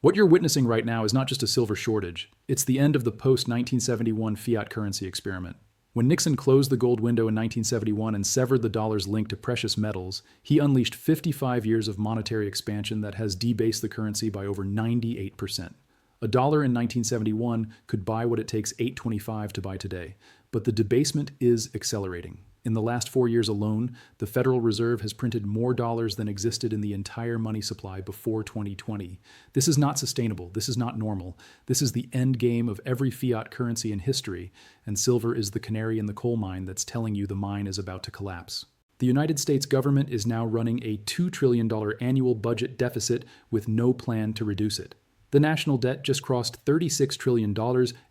What you're witnessing right now is not just a silver shortage, it's the end of the post-1971 fiat currency experiment. When Nixon closed the gold window in 1971 and severed the dollar's link to precious metals, he unleashed 55 years of monetary expansion that has debased the currency by over 98%. A dollar in 1971 could buy what it takes $8.25 to buy today, but the debasement is accelerating. In the last 4 years alone, the Federal Reserve has printed more dollars than existed in the entire money supply before 2020. This is not sustainable. This is not normal. This is the end game of every fiat currency in history, and silver is the canary in the coal mine that's telling you the mine is about to collapse. The United States government is now running a $2 trillion annual budget deficit with no plan to reduce it. The national debt just crossed $36 trillion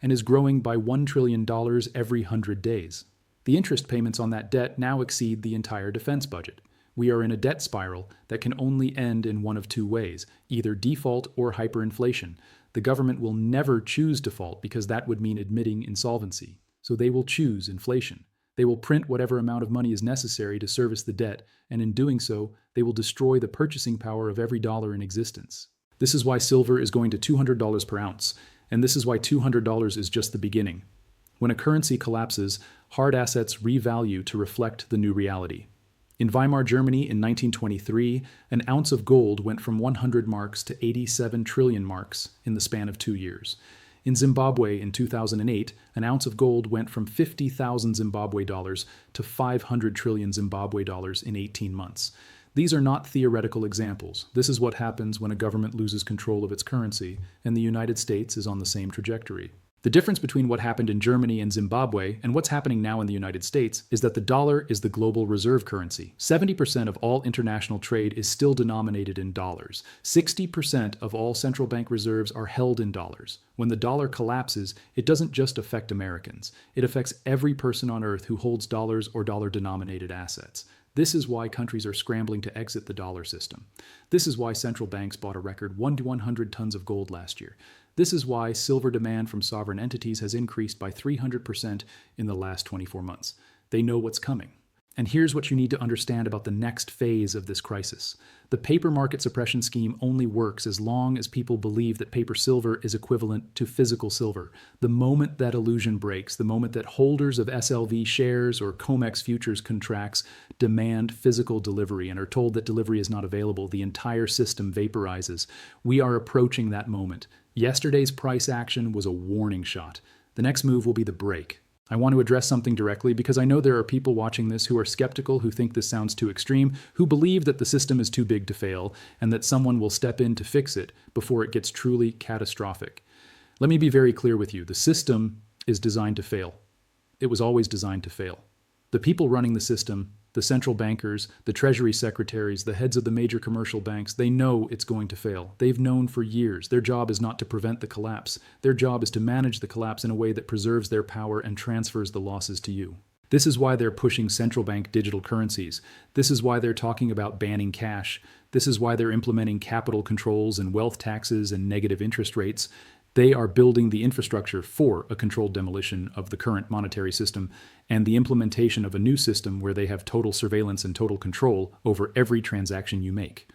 and is growing by $1 trillion every 100 days. The interest payments on that debt now exceed the entire defense budget. We are in a debt spiral that can only end in one of two ways, either default or hyperinflation. The government will never choose default because that would mean admitting insolvency. So they will choose inflation. They will print whatever amount of money is necessary to service the debt, and in doing so, they will destroy the purchasing power of every dollar in existence. This is why silver is going to $200 per ounce, and this is why $200 is just the beginning. When a currency collapses, hard assets revalue to reflect the new reality. In Weimar Germany in 1923, an ounce of gold went from 100 marks to 87 trillion marks in the span of 2 years. In Zimbabwe in 2008, an ounce of gold went from 50,000 Zimbabwe dollars to 500 trillion Zimbabwe dollars in 18 months. These are not theoretical examples. This is what happens when a government loses control of its currency, and the United States is on the same trajectory. The difference between what happened in Germany and Zimbabwe and what's happening now in the United States is that the dollar is the global reserve currency. 70% of all international trade is still denominated in dollars. 60% of all central bank reserves are held in dollars. When the dollar collapses, it doesn't just affect Americans. It affects every person on earth who holds dollars or dollar-denominated assets. This is why countries are scrambling to exit the dollar system. This is why central banks bought a record 1 to 100 tons of gold last year. This is why silver demand from sovereign entities has increased by 300% in the last 24 months. They know what's coming. And here's what you need to understand about the next phase of this crisis. The paper market suppression scheme only works as long as people believe that paper silver is equivalent to physical silver. The moment that illusion breaks, the moment that holders of SLV shares or COMEX futures contracts demand physical delivery and are told that delivery is not available, the entire system vaporizes. We are approaching that moment. Yesterday's price action was a warning shot. The next move will be the break. I want to address something directly because I know there are people watching this who are skeptical, who think this sounds too extreme, who believe that the system is too big to fail and that someone will step in to fix it before it gets truly catastrophic. Let me be very clear with you. The system is designed to fail. It was always designed to fail. The people running the system, the central bankers, the treasury secretaries, the heads of the major commercial banks, they know it's going to fail. They've known for years. Their job is not to prevent the collapse. Their job is to manage the collapse in a way that preserves their power and transfers the losses to you. This is why they're pushing central bank digital currencies. This is why they're talking about banning cash. This is why they're implementing capital controls and wealth taxes and negative interest rates. They are building the infrastructure for a controlled demolition of the current monetary system and the implementation of a new system where they have total surveillance and total control over every transaction you make.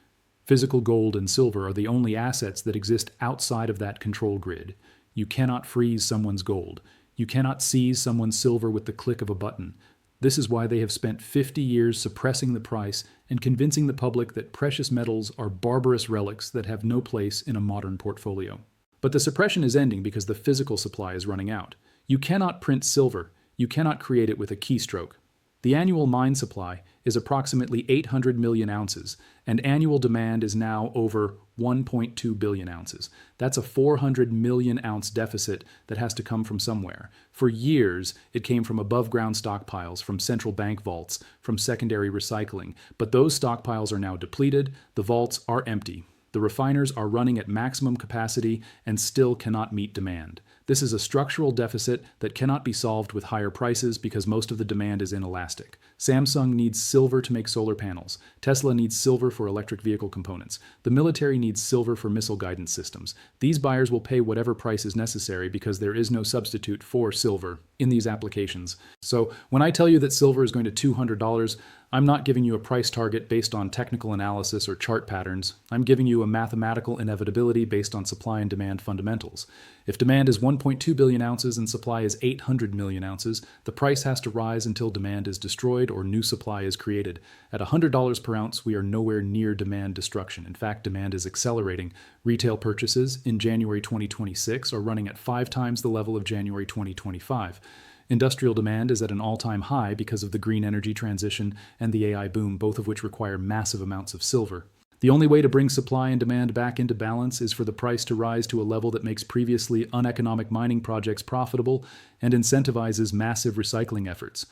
Physical gold and silver are the only assets that exist outside of that control grid. You cannot freeze someone's gold. You cannot seize someone's silver with the click of a button. This is why they have spent 50 years suppressing the price and convincing the public that precious metals are barbarous relics that have no place in a modern portfolio. But the suppression is ending because the physical supply is running out. You cannot print silver. You cannot create it with a keystroke. The annual mine supply is approximately 800 million ounces, and annual demand is now over 1.2 billion ounces. That's a 400 million ounce deficit that has to come from somewhere. For years, it came from above-ground stockpiles, from central bank vaults, from secondary recycling. But those stockpiles are now depleted. The vaults are empty. The refiners are running at maximum capacity and still cannot meet demand. This is a structural deficit that cannot be solved with higher prices because most of the demand is inelastic. Samsung needs silver to make solar panels. Tesla needs silver for electric vehicle components. The military needs silver for missile guidance systems. These buyers will pay whatever price is necessary because there is no substitute for silver in these applications. So when I tell you that silver is going to $200, I'm not giving you a price target based on technical analysis or chart patterns. I'm giving you a mathematical inevitability based on supply and demand fundamentals. If demand is 1.2 billion ounces and supply is 800 million ounces, the price has to rise until demand is destroyed or new supply is created. At $100 per ounce, we are nowhere near demand destruction. In fact, demand is accelerating. Retail purchases in January 2026 are running at 5 times the level of January 2025. Industrial demand is at an all-time high because of the green energy transition and the AI boom, both of which require massive amounts of silver. The only way to bring supply and demand back into balance is for the price to rise to a level that makes previously uneconomic mining projects profitable and incentivizes massive recycling efforts.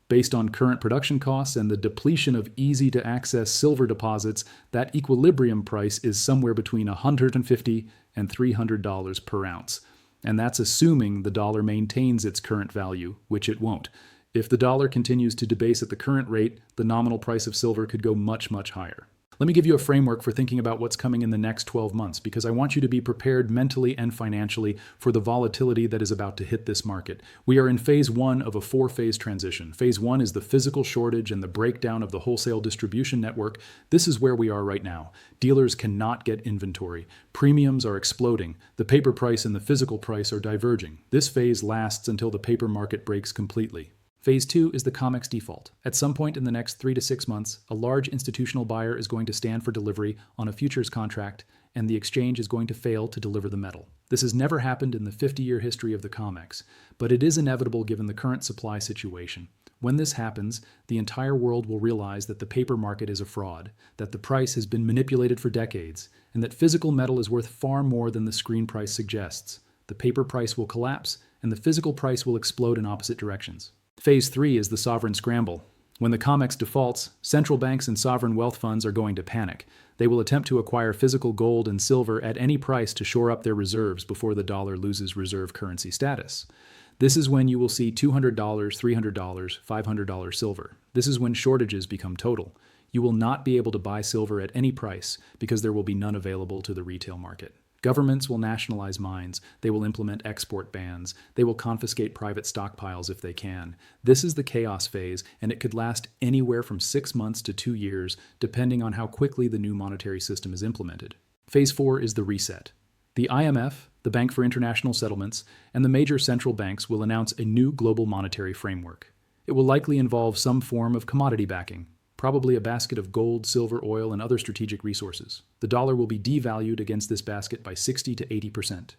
Based on current production costs and the depletion of easy-to-access silver deposits, that equilibrium price is somewhere between $150 and $300 per ounce. And that's assuming the dollar maintains its current value, which it won't. If the dollar continues to debase at the current rate, the nominal price of silver could go much, much higher. Let me give you a framework for thinking about what's coming in the next 12 months, because I want you to be prepared mentally and financially for the volatility that is about to hit this market. We are in phase 1 of a 4-phase transition. Phase 1 is the physical shortage and the breakdown of the wholesale distribution network. This is where we are right now. Dealers cannot get inventory. Premiums are exploding. The paper price and the physical price are diverging. This phase lasts until the paper market breaks completely. Phase 2 is the COMEX default. At some point in the next 3 to 6 months, a large institutional buyer is going to stand for delivery on a futures contract, and the exchange is going to fail to deliver the metal. This has never happened in the 50-year history of the COMEX, but it is inevitable given the current supply situation. When this happens, the entire world will realize that the paper market is a fraud, that the price has been manipulated for decades, and that physical metal is worth far more than the screen price suggests. The paper price will collapse, and the physical price will explode in opposite directions. Phase 3 is the sovereign scramble. When the COMEX defaults, central banks and sovereign wealth funds are going to panic. They will attempt to acquire physical gold and silver at any price to shore up their reserves before the dollar loses reserve currency status. This is when you will see $200, $300, $500 silver. This is when shortages become total. You will not be able to buy silver at any price because there will be none available to the retail market. Governments will nationalize mines, they will implement export bans, they will confiscate private stockpiles if they can. This is the chaos phase, and it could last anywhere from 6 months to 2 years, depending on how quickly the new monetary system is implemented. Phase 4 is the reset. The IMF, the Bank for International Settlements, and the major central banks will announce a new global monetary framework. It will likely involve some form of commodity backing, probably a basket of gold, silver, oil, and other strategic resources. The dollar will be devalued against this basket by 60 to 80%.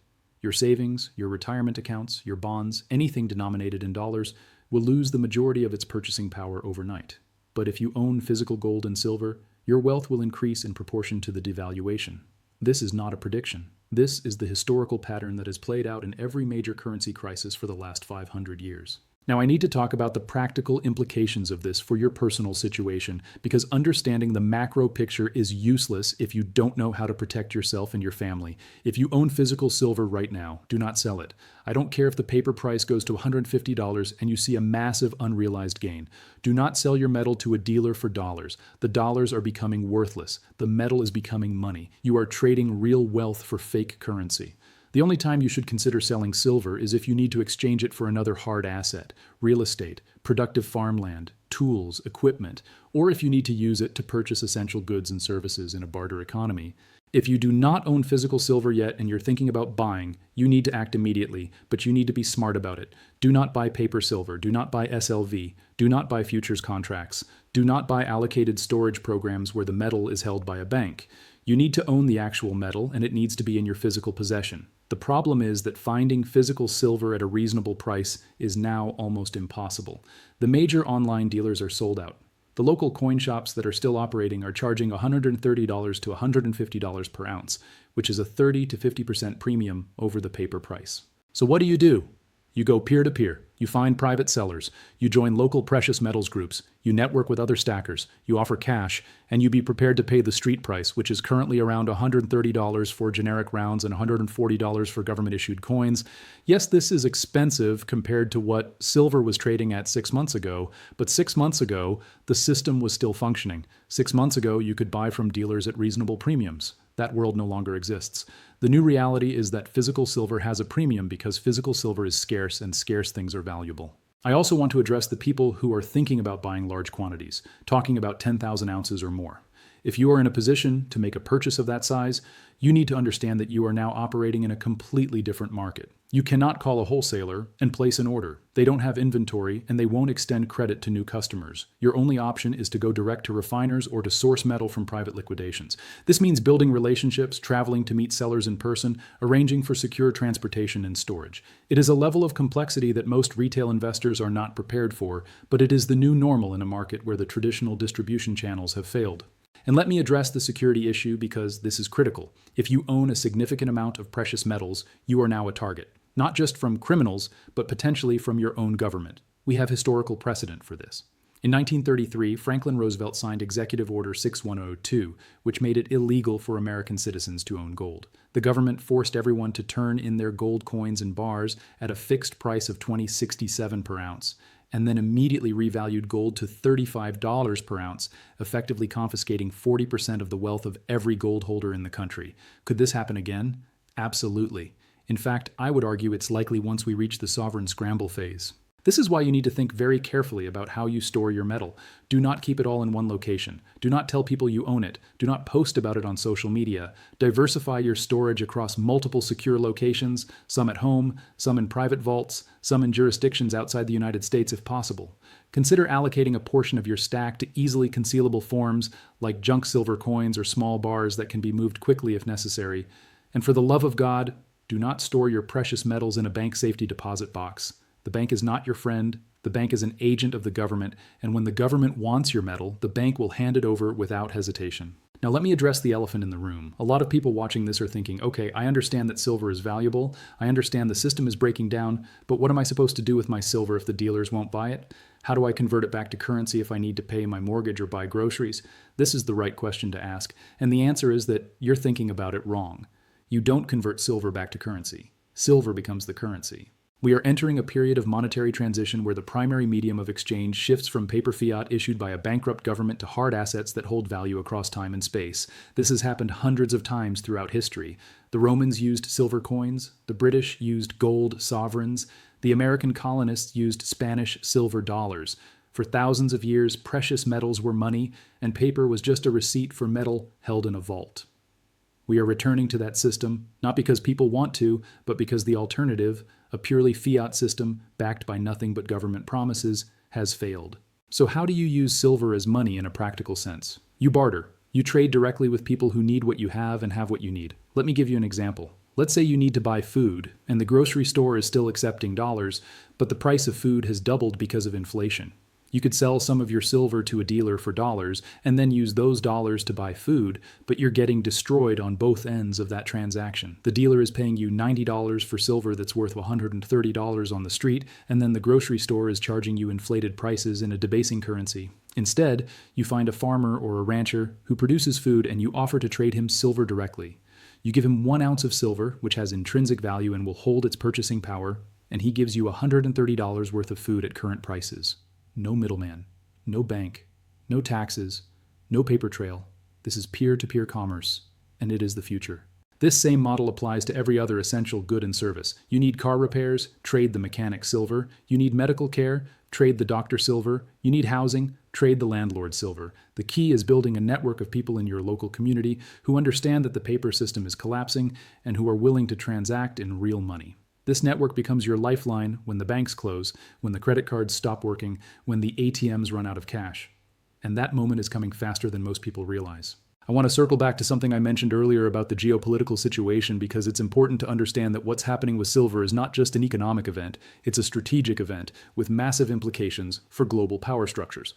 Your savings, your retirement accounts, your bonds, anything denominated in dollars, will lose the majority of its purchasing power overnight. But if you own physical gold and silver, your wealth will increase in proportion to the devaluation. This is not a prediction. This is the historical pattern that has played out in every major currency crisis for the last 500 years. Now, I need to talk about the practical implications of this for your personal situation, because understanding the macro picture is useless if you don't know how to protect yourself and your family. If you own physical silver right now, do not sell it. I don't care if the paper price goes to $150 and you see a massive unrealized gain. Do not sell your metal to a dealer for dollars. The dollars are becoming worthless. The metal is becoming money. You are trading real wealth for fake currency. The only time you should consider selling silver is if you need to exchange it for another hard asset, real estate, productive farmland, tools, equipment, or if you need to use it to purchase essential goods and services in a barter economy. If you do not own physical silver yet and you're thinking about buying, you need to act immediately, but you need to be smart about it. Do not buy paper silver. Do not buy SLV. Do not buy futures contracts. Do not buy allocated storage programs where the metal is held by a bank. You need to own the actual metal, and it needs to be in your physical possession. The problem is that finding physical silver at a reasonable price is now almost impossible. The major online dealers are sold out. The local coin shops that are still operating are charging $130 to $150 per ounce, which is a 30 to 50% premium over the paper price. So what do? You go peer-to-peer. You find private sellers. You join local precious metals groups. You network with other stackers. You offer cash, and you be prepared to pay the street price, which is currently around $130 for generic rounds and $140 for government-issued coins. Yes, this is expensive compared to what silver was trading at 6 months ago, but 6 months ago, the system was still functioning. 6 months ago, you could buy from dealers at reasonable premiums. That world no longer exists. The new reality is that physical silver has a premium because physical silver is scarce and scarce things are valuable. I also want to address the people who are thinking about buying large quantities, talking about 10,000 ounces or more. If you are in a position to make a purchase of that size, you need to understand that you are now operating in a completely different market. You cannot call a wholesaler and place an order. They don't have inventory and they won't extend credit to new customers. Your only option is to go direct to refiners or to source metal from private liquidations. This means building relationships, traveling to meet sellers in person, arranging for secure transportation and storage. It is a level of complexity that most retail investors are not prepared for, but it is the new normal in a market where the traditional distribution channels have failed. And let me address the security issue because this is critical. If you own a significant amount of precious metals, you are now a target, not just from criminals, but potentially from your own government. We have historical precedent for this. In 1933, Franklin Roosevelt signed Executive Order 6102, which made it illegal for American citizens to own gold. The government forced everyone to turn in their gold coins and bars at a fixed price of $20.67 per ounce, and then immediately revalued gold to $35 per ounce, effectively confiscating 40% of the wealth of every gold holder in the country. Could this happen again? Absolutely. In fact, I would argue it's likely once we reach the sovereign scramble phase. This is why you need to think very carefully about how you store your metal. Do not keep it all in one location. Do not tell people you own it. Do not post about it on social media. Diversify your storage across multiple secure locations, some at home, some in private vaults, some in jurisdictions outside the United States if possible. Consider allocating a portion of your stack to easily concealable forms like junk silver coins or small bars that can be moved quickly if necessary. And for the love of God, do not store your precious metals in a bank safety deposit box. The bank is not your friend. The bank is an agent of the government, and when the government wants your metal, the bank will hand it over without hesitation. Now let me address the elephant in the room. A lot of people watching this are thinking, okay, I understand that silver is valuable. I understand the system is breaking down, but what am I supposed to do with my silver if the dealers won't buy it? How do I convert it back to currency if I need to pay my mortgage or buy groceries? This is the right question to ask, and the answer is that you're thinking about it wrong. You don't convert silver back to currency. Silver becomes the currency. We are entering a period of monetary transition where the primary medium of exchange shifts from paper fiat issued by a bankrupt government to hard assets that hold value across time and space. This has happened hundreds of times throughout history. The Romans used silver coins, the British used gold sovereigns, the American colonists used Spanish silver dollars. For thousands of years, precious metals were money, and paper was just a receipt for metal held in a vault. We are returning to that system, not because people want to, but because the alternative, a purely fiat system backed by nothing but government promises, has failed. So how do you use silver as money in a practical sense? You barter. You trade directly with people who need what you have and have what you need. Let me give you an example. Let's say you need to buy food, and the grocery store is still accepting dollars, but the price of food has doubled because of inflation. You could sell some of your silver to a dealer for dollars and then use those dollars to buy food, but you're getting destroyed on both ends of that transaction. The dealer is paying you $90 for silver that's worth $130 on the street, and then the grocery store is charging you inflated prices in a debasing currency. Instead, you find a farmer or a rancher who produces food and you offer to trade him silver directly. You give him 1 ounce of silver, which has intrinsic value and will hold its purchasing power, and he gives you $130 worth of food at current prices. No middleman, no bank, no taxes, no paper trail. This is peer-to-peer commerce, and it is the future. This same model applies to every other essential good and service. You need car repairs, trade the mechanic silver. You need medical care, trade the doctor silver. You need housing, trade the landlord silver. The key is building a network of people in your local community who understand that the paper system is collapsing and who are willing to transact in real money. This network becomes your lifeline when the banks close, when the credit cards stop working, when the ATMs run out of cash. And that moment is coming faster than most people realize. I want to circle back to something I mentioned earlier about the geopolitical situation because it's important to understand that what's happening with silver is not just an economic event, it's a strategic event with massive implications for global power structures.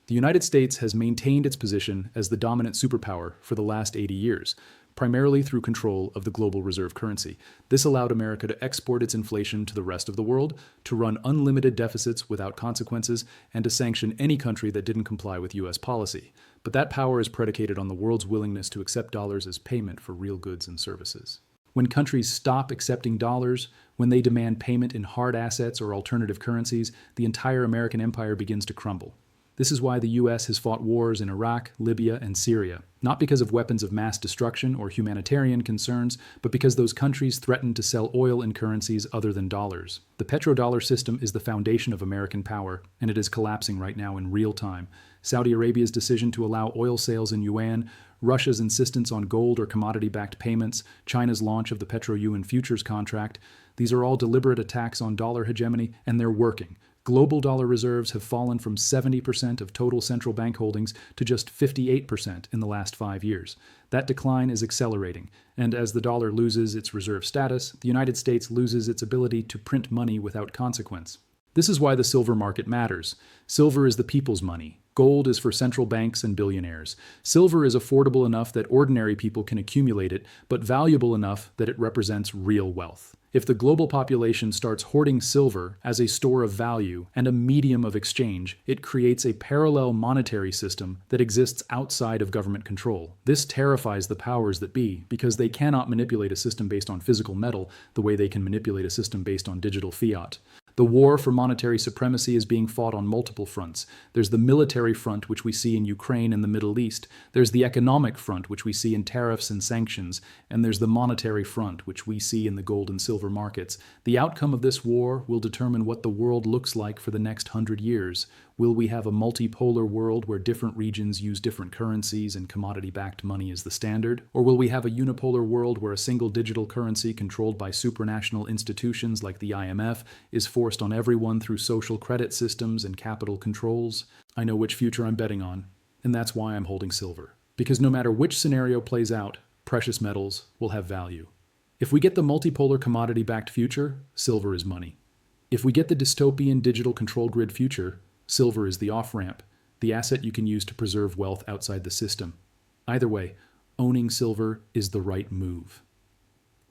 The United States has maintained its position as the dominant superpower for the last 80 years. Primarily through control of the global reserve currency. This allowed America to export its inflation to the rest of the world, to run unlimited deficits without consequences, and to sanction any country that didn't comply with U.S. policy. But that power is predicated on the world's willingness to accept dollars as payment for real goods and services. When countries stop accepting dollars, when they demand payment in hard assets or alternative currencies, the entire American empire begins to crumble. This is why the US has fought wars in Iraq, Libya, and Syria, not because of weapons of mass destruction or humanitarian concerns, but because those countries threatened to sell oil in currencies other than dollars. The petrodollar system is the foundation of American power, and it is collapsing right now in real time. Saudi Arabia's decision to allow oil sales in yuan, Russia's insistence on gold or commodity-backed payments, China's launch of the Petro-Yuan futures contract, these are all deliberate attacks on dollar hegemony, and they're working. Global dollar reserves have fallen from 70% of total central bank holdings to just 58% in the last 5 years. That decline is accelerating, and as the dollar loses its reserve status, the United States loses its ability to print money without consequence. This is why the silver market matters. Silver is the people's money. Gold is for central banks and billionaires. Silver is affordable enough that ordinary people can accumulate it, but valuable enough that it represents real wealth. If the global population starts hoarding silver as a store of value and a medium of exchange, it creates a parallel monetary system that exists outside of government control. This terrifies the powers that be because they cannot manipulate a system based on physical metal the way they can manipulate a system based on digital fiat. The war for monetary supremacy is being fought on multiple fronts. There's the military front, which we see in Ukraine and the Middle East. There's the economic front, which we see in tariffs and sanctions. And there's the monetary front, which we see in the gold and silver markets. The outcome of this war will determine what the world looks like for the next 100 years. Will we have a multipolar world where different regions use different currencies and commodity-backed money is the standard? Or will we have a unipolar world where a single digital currency controlled by supranational institutions like the IMF is forced on everyone through social credit systems and capital controls? I know which future I'm betting on, and that's why I'm holding silver. Because no matter which scenario plays out, precious metals will have value. If we get the multipolar commodity-backed future, silver is money. If we get the dystopian digital control grid future, silver is the off-ramp, the asset you can use to preserve wealth outside the system. Either way, owning silver is the right move.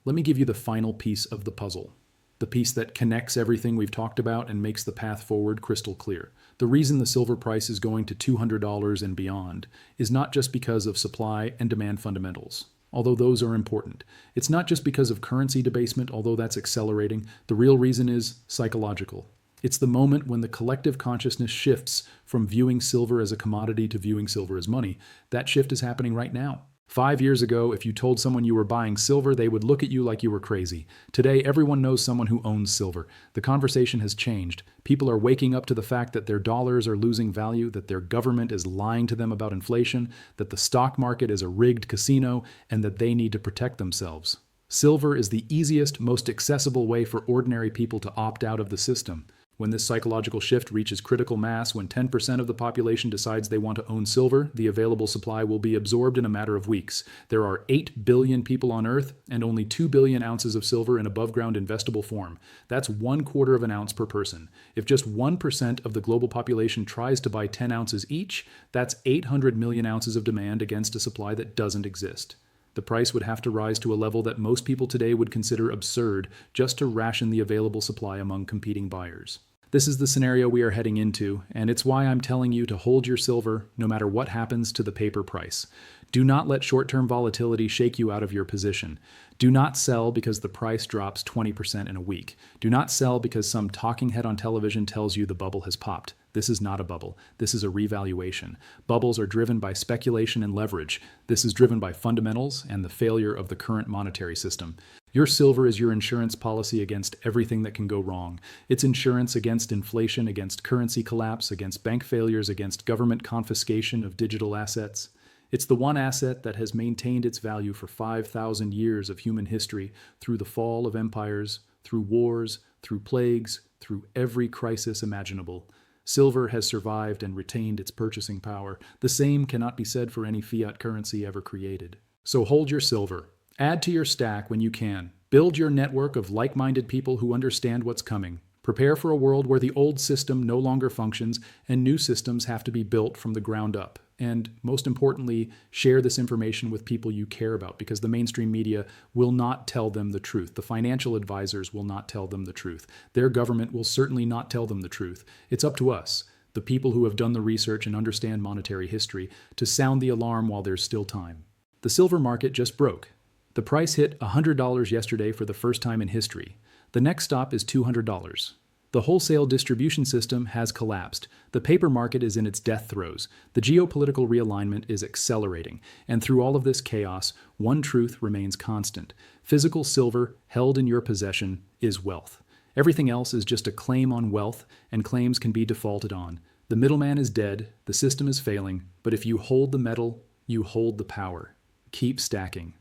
Let me give you the final piece of the puzzle, the piece that connects everything we've talked about and makes the path forward crystal clear. The reason the silver price is going to $200 and beyond is not just because of supply and demand fundamentals, although those are important. It's not just because of currency debasement, although that's accelerating. The real reason is psychological. It's the moment when the collective consciousness shifts from viewing silver as a commodity to viewing silver as money. That shift is happening right now. 5 years ago, if you told someone you were buying silver, they would look at you like you were crazy. Today, everyone knows someone who owns silver. The conversation has changed. People are waking up to the fact that their dollars are losing value, that their government is lying to them about inflation, that the stock market is a rigged casino, and that they need to protect themselves. Silver is the easiest, most accessible way for ordinary people to opt out of the system. When this psychological shift reaches critical mass, when 10% of the population decides they want to own silver, the available supply will be absorbed in a matter of weeks. There are 8 billion people on Earth and only 2 billion ounces of silver in above-ground investable form. That's 1/4 of an ounce per person. If just 1% of the global population tries to buy 10 ounces each, that's 800 million ounces of demand against a supply that doesn't exist. The price would have to rise to a level that most people today would consider absurd just to ration the available supply among competing buyers. This is the scenario we are heading into, and it's why I'm telling you to hold your silver no matter what happens to the paper price. Do not let short-term volatility shake you out of your position. Do not sell because the price drops 20% in a week. Do not sell because some talking head on television tells you the bubble has popped. This is not a bubble. This is a revaluation. Bubbles are driven by speculation and leverage. This is driven by fundamentals and the failure of the current monetary system. Your silver is your insurance policy against everything that can go wrong. It's insurance against inflation, against currency collapse, against bank failures, against government confiscation of digital assets. It's the one asset that has maintained its value for 5,000 years of human history through the fall of empires, through wars, through plagues, through every crisis imaginable. Silver has survived and retained its purchasing power. The same cannot be said for any fiat currency ever created. So hold your silver. Add to your stack when you can. Build your network of like-minded people who understand what's coming. Prepare for a world where the old system no longer functions and new systems have to be built from the ground up. And most importantly, share this information with people you care about because the mainstream media will not tell them the truth. The financial advisors will not tell them the truth. Their government will certainly not tell them the truth. It's up to us, the people who have done the research and understand monetary history, to sound the alarm while there's still time. The silver market just broke. The price hit $100 yesterday for the first time in history. The next stop is $200. The wholesale distribution system has collapsed. The paper market is in its death throes. The geopolitical realignment is accelerating. And through all of this chaos, one truth remains constant. Physical silver held in your possession is wealth. Everything else is just a claim on wealth, and claims can be defaulted on. The middleman is dead, the system is failing, but if you hold the metal, you hold the power. Keep stacking.